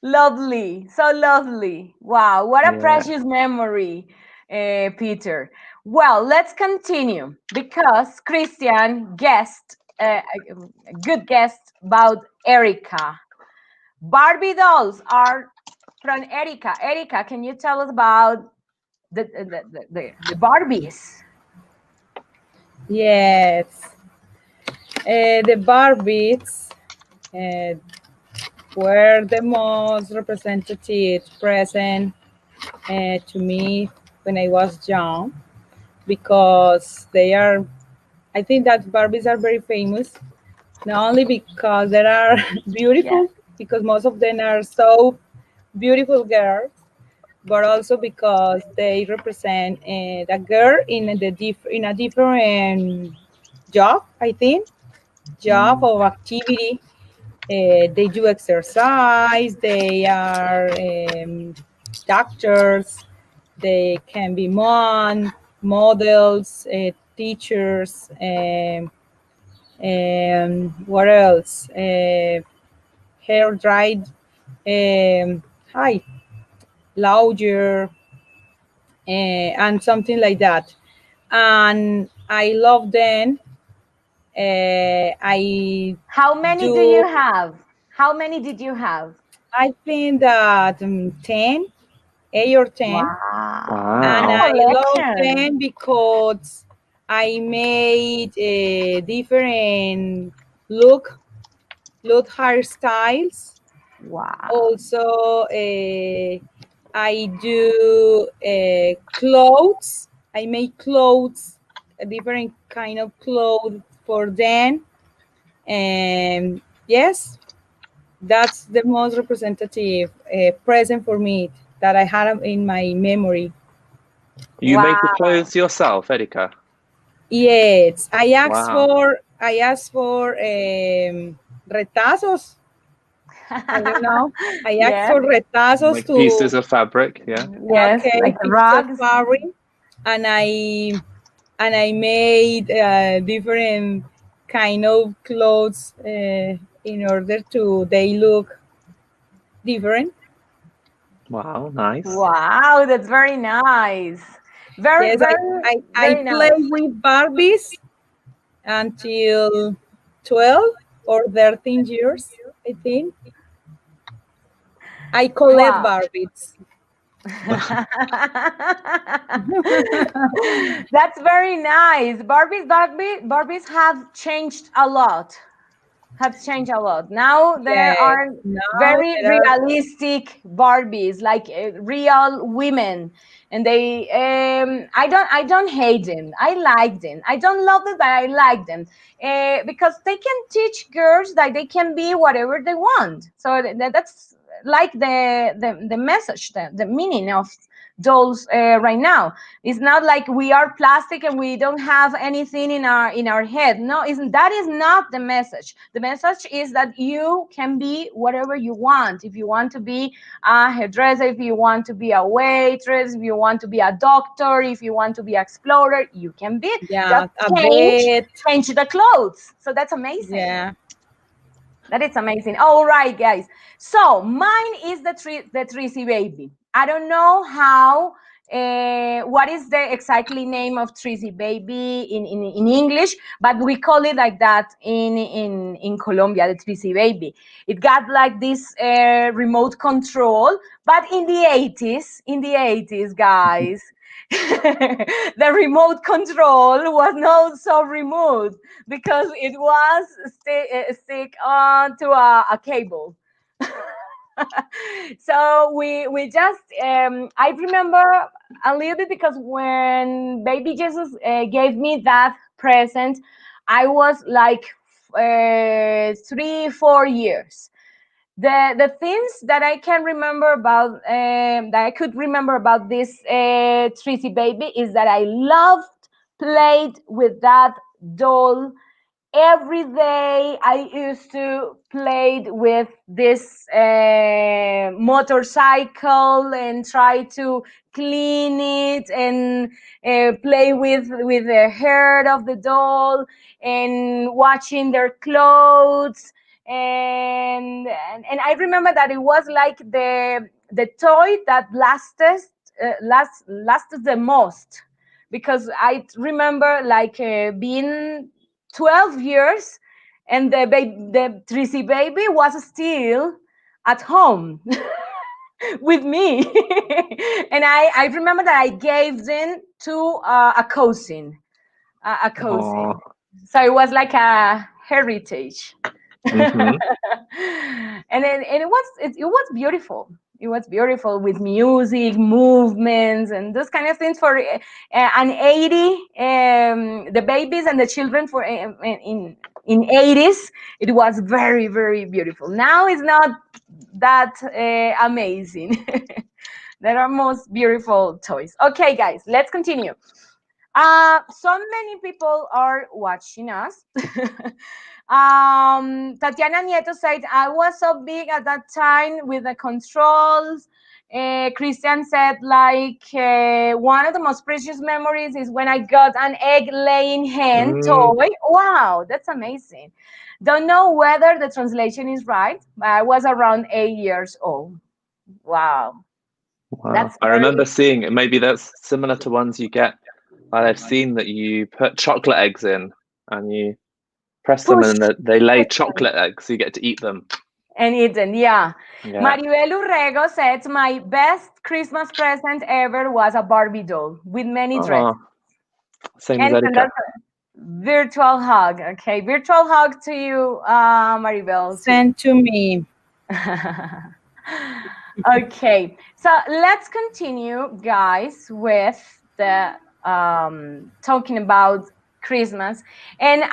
Lovely. So lovely. Wow. What a precious memory, Peter. Well, let's continue because Christian guessed, a good guess about Erica. Barbie dolls are from Erica. Erica, can you tell us about the Barbies? Yes. The Barbies were the most representative present to me when I was young, because they are, I think that Barbies are very famous, not only because they are beautiful, because most of them are so beautiful girls, but also because they represent a girl in a different job, I think, job or activity. They do exercise, they are doctors, they can be models, teachers, what else? Hair dried, hi, lawyer, and something like that. And I love them. I How many do do. you have? How many did you have? I think that 10, 8 or 10, Wow, and a Wow. I love collection. them because I made a different look hairstyles. Wow. Also, I do clothes. I make clothes, a different kind of clothes for them. And yes, that's the most representative present for me that I had in my memory. You make the Wow. clothes yourself, Erika? Yes, Wow. I asked for retazos. I don't know. I asked Yes, for retazos Like pieces to, of fabric, yeah. yes, okay, like the pieces of rugs. fabric, and I made different kind of clothes in order to they look different. Wow, nice. Wow, that's very nice. Very, Yes, very, I very play nice. with Barbies until 12 or 13 years, I think. I collect Wow. Barbies. That's very nice. Barbies have changed a lot. Have changed a lot. Now there Yes, are now very there are, realistic Barbies, like real women, and they. I don't hate them. I like them. I don't love them, but I like them because they can teach girls that they can be whatever they want. So that's like the message, the meaning of dolls right now. It's not like we are plastic and we don't have anything in our head. No, isn't that is not the message. The message is that you can be whatever you want. If you want to be a hairdresser, if you want to be a waitress, if you want to be a doctor, if you want to be an explorer, you can be. yeah, Just a change bed. change the clothes. So that's amazing. Yeah, That is amazing. All right, guys. So mine is the Trissy baby. I don't know how. What is the exactly name of Trissy baby in English? But we call it like that in Colombia, the Trissy baby. It got like this remote control, but in the 80s, guys. The remote control was not so remote because it was stick onto a cable. So we just I remember a little bit because when baby Jesus gave me that present, I was like 3 4 years. The things that I can remember about that I could remember about this Tracy baby is that I loved played with that doll every day. I used to play with this motorcycle and try to clean it and play with the hair of the doll and watching their clothes and I remember that it was like the toy that lasted the most because I remember like being 12 years and the Trissy baby was still at home with me. And I remember that I gave them to a cousin, a cousin. Oh. So it was like a heritage. Mm-hmm. And it was beautiful. It was beautiful with music, movements, and those kind of things for an 80. The babies and the children for in 80s. It was very very beautiful. Now it's not that amazing. There are most beautiful toys. Okay, guys, let's continue. So many people are watching us. Tatiana Nieto said, I was so big at that time with the controls Christian said, like, one of the most precious memories is when I got an egg laying hen toy. Wow, that's amazing. Don't know whether the translation is right. I was around 8 years old. Wow. Wow. That's I very remember seeing, maybe that's similar to ones you get. I've seen that you put chocolate eggs in and you press them push and they lay chocolate eggs, so you get to eat them. and eaten. Yeah. Yeah. Maribel Urrego says, my best Christmas present ever was a Barbie doll with many dresses. Oh, same as And Erika. that's a virtual hug. Okay, virtual hug to you, Maribel, too. Send to me. Okay, so let's continue, guys, with the talking about Christmas. And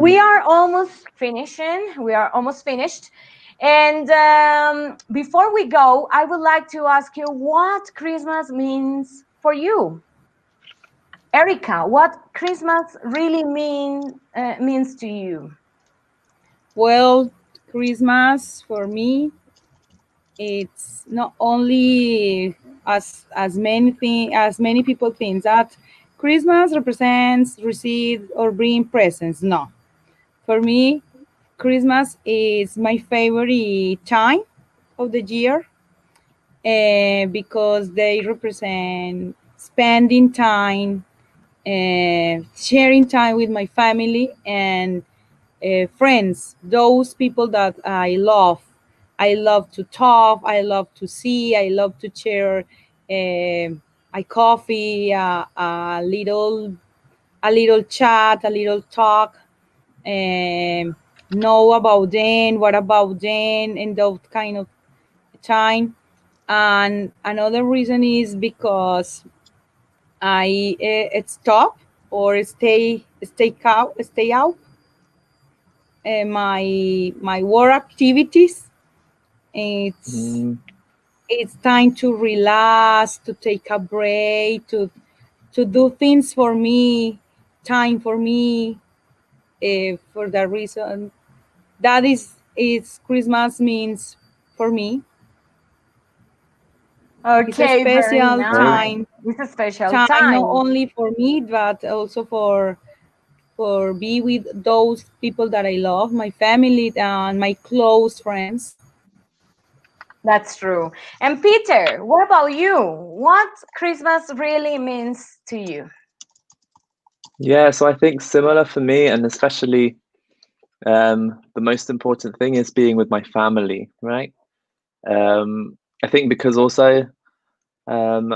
we are almost finishing. We are almost finished. And before we go, I would like to ask you what Christmas means for you. Erica, what Christmas really means to you? Well, Christmas for me, it's not only as many people think that Christmas represents receive or bring presents. No, for me, Christmas is my favorite time of the year, because they represent spending time, sharing time with my family and friends, those people that I love. I love to talk, I love to see, I love to share a coffee, a little chat, a little talk, know about them, what about them, and that kind of time. And another reason is because I stop or stay out my work activities. It's Mm. it's time to relax, to take a break, to do things for me, time for me. For that reason, that is Christmas means for me. It's a Okay, very special nice. Very. time, It's a special not time. only for me but also for be with those people that I love, my family and my close friends. That's true. And Peter, what about you? What Christmas really means to you? Yeah, so I think similar for me, and especially the most important thing is being with my family, right? I think because also um,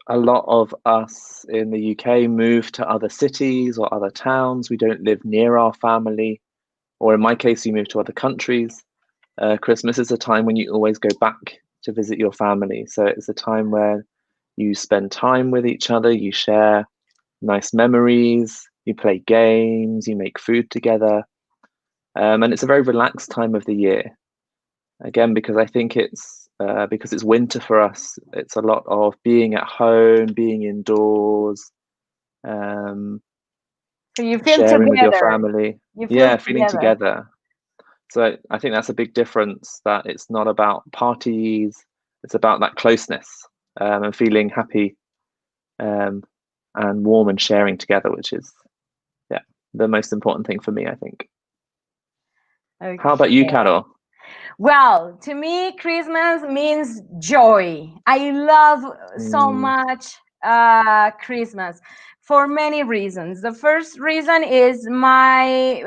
a lot of us in the UK move to other cities or other towns. We don't live near our family, or in my case, you move to other countries. Christmas is a time when you always go back to visit your family. So it's a time where you spend time with each other, you share nice memories, you play games, you make food together. And it's a very relaxed time of the year. Again, because I think because it's winter for us, it's a lot of being at home, being indoors, um, So you feel sharing with your together. family. You feel Yeah, feeling together. together. So I think that's a big difference, that it's not about parties, it's about that closeness, and feeling happy, um, and warm and sharing together, which is, yeah, the most important thing for me, I think. How about you, Okay. Carol? Well, to me, Christmas means joy. I love so Mm, much Christmas for many reasons. The first reason is my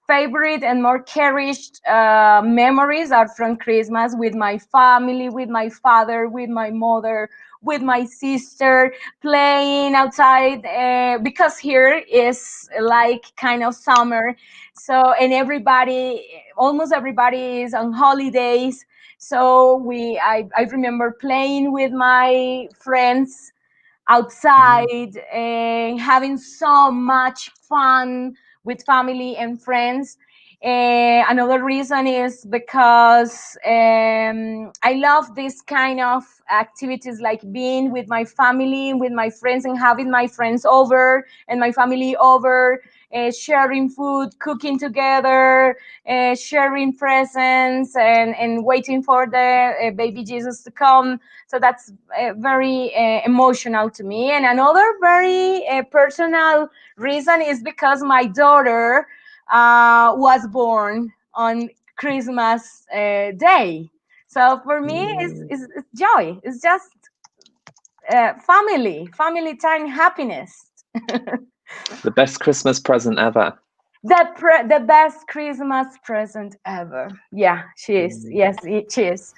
favorite and more cherished memories are from Christmas with my family, with my father, with my mother, with my sister, playing outside because here is like kind of summer. So, and almost everybody is on holidays. So I remember playing with my friends mm, outside and having so much fun with family and friends. Another reason is because I love this kind of activities, like being with my family, with my friends, and having my friends over and my family over, sharing food, cooking together, sharing presents, and waiting for the baby Jesus to come. So that's very emotional to me. And another very personal reason is because my daughter was born on Christmas Day. So for me, it's joy. It's just family time, happiness. The best Christmas present ever. The best Christmas present ever. Yeah, she is. Mm. Yes, she is.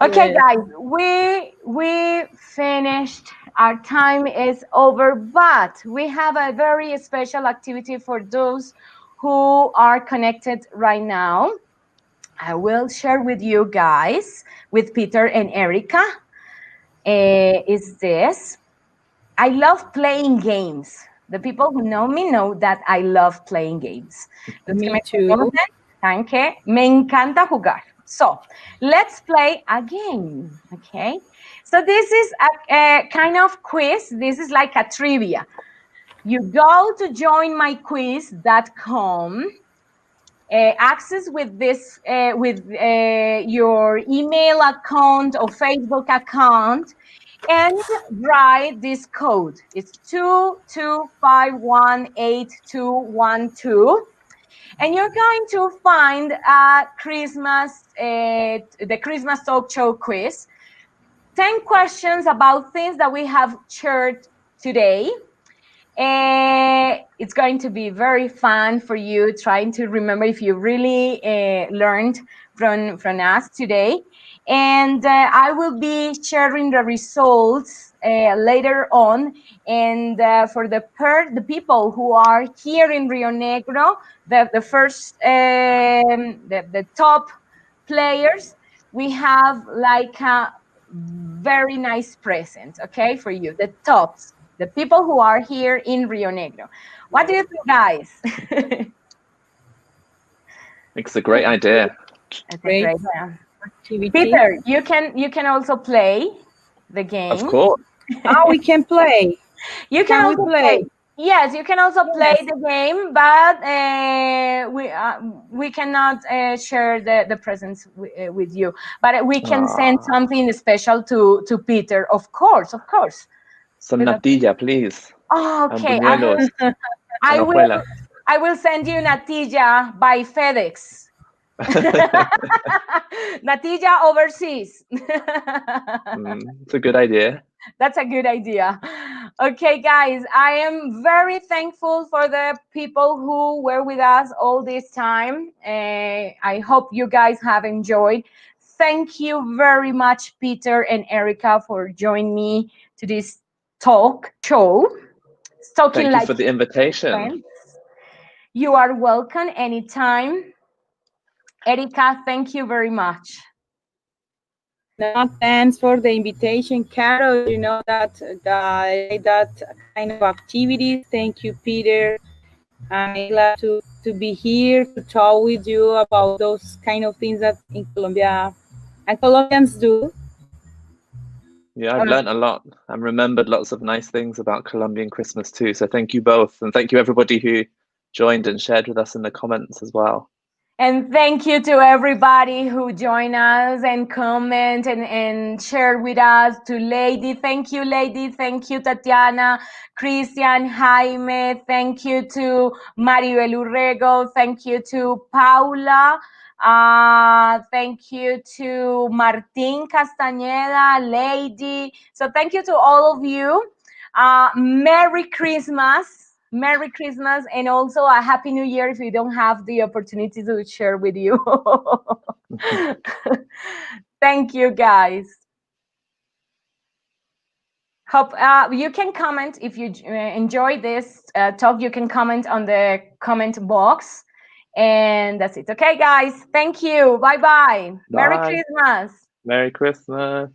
Okay, Yes. guys, we finished. Our time is over, but we have a very special activity for those who are connected right now. I will share with you guys, with Peter and Erica. Is this? I love playing games. The people who know me know that I love playing games. Los que Me me too. conocen saben que me encanta jugar. So let's play a game. Okay. So this is a kind of quiz. This is like a trivia. You go to joinmyquiz.com. Access with this with your email account or Facebook account, and write this code. It's 2251812, and you're going to find a the Christmas talk show quiz. 10 questions about things that we have shared today. It's going to be very fun for you, trying to remember if you really learned from us today. And I will be sharing the results later on. And for the people who are here in Rio Negro, the first the top players, we have like a very nice present, okay, for you, the tops, the people who are here in Rio Negro. What do you think, guys? It's a great idea. It's a Great great idea. activity. Peter, you can also play the Of game. course. Ah, we can play. You can Can we also play? Yes, you can also play Yes. the game, but we cannot share the presents with you. But we can send something special to Peter, of course, of course. Some natilla, please. And Okay, buñuelos and I will hojuelas. I will send you natilla by FedEx. Natilla overseas. It's a good idea. That's a good idea. Okay, guys, I am very thankful for the people who were with us all this time. I hope you guys have enjoyed. Thank you very much, Peter and Erica, for joining me to this talk show. Talking Thank you like for the invitation. friends. You are welcome anytime. Erica, thank you very much. No, thanks for the invitation, Carol. You know that I like that kind of activities. Thank you, Peter. I'm glad to be here to talk with you about those kind of things that in Colombia and Colombians do. Yeah, I've learned a lot and remembered lots of nice things about Colombian Christmas too. So thank you both. And thank you everybody who joined and shared with us in the comments as well. And thank you to everybody who joined us and comment and share with us. To Lady, thank you, Lady. Thank you, Tatiana, Christian, Jaime. Thank you to Maribel Urrego. Thank you to Paula. Thank you to Martin Castañeda, Lady. So thank you to all of you. Merry Christmas. Merry Christmas, and also a Happy New Year if we don't have the opportunity to share with you. Thank you, guys. Hope you can comment if you enjoy this talk. You can comment on the comment box. And that's it. Okay, guys. Thank you. Bye-bye. Merry Bye. Christmas. Merry Christmas.